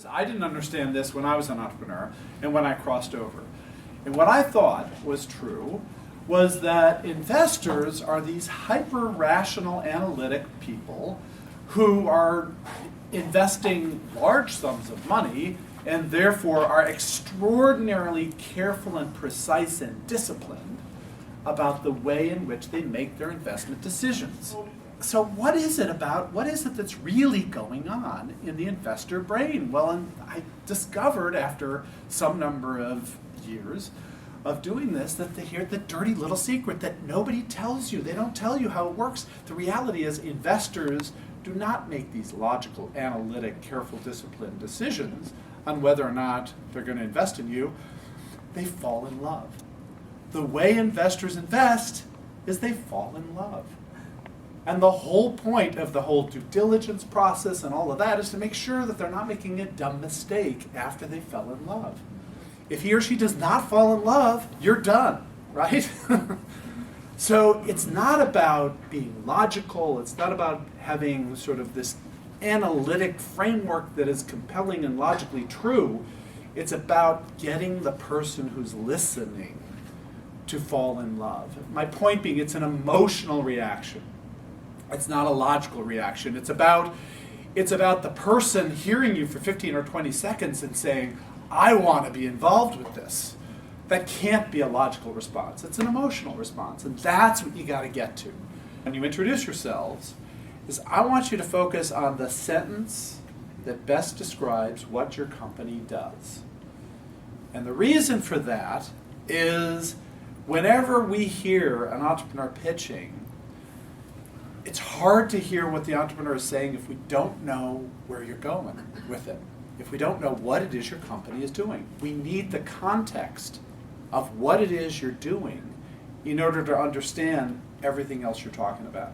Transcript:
I didn't understand this when I was an entrepreneur and when I crossed over. And what I thought was true was that investors are these hyper-rational analytic people who are investing large sums of money and therefore are extraordinarily careful and precise and disciplined about the way in which they make their investment decisions. So what is it that's really going on in the investor brain? Well, and I discovered after some number of years of doing this that here's the dirty little secret that nobody tells you. They don't tell you how it works. The reality is investors do not make these logical, analytic, careful, disciplined decisions on whether or not they're going to invest in you. They fall in love. The way investors invest is they fall in love. And the whole point of the whole due diligence process and all of that is to make sure that they're not making a dumb mistake after they fell in love. If he or she does not fall in love, you're done, right? So it's not about being logical. It's not about having sort of this analytic framework that is compelling and logically true. It's about getting the person who's listening to fall in love. My point being, it's an emotional reaction. It's not a logical reaction. It's about the person hearing you for 15 or 20 seconds and saying, I want to be involved with this. That can't be a logical response. It's an emotional response, and that's what you got to get to. When you introduce yourselves, is I want you to focus on the sentence that best describes what your company does. And the reason for that is whenever we hear an entrepreneur pitching, it's hard to hear what the entrepreneur is saying if we don't know where you're going with it, if we don't know what it is your company is doing. We need the context of what it is you're doing in order to understand everything else you're talking about.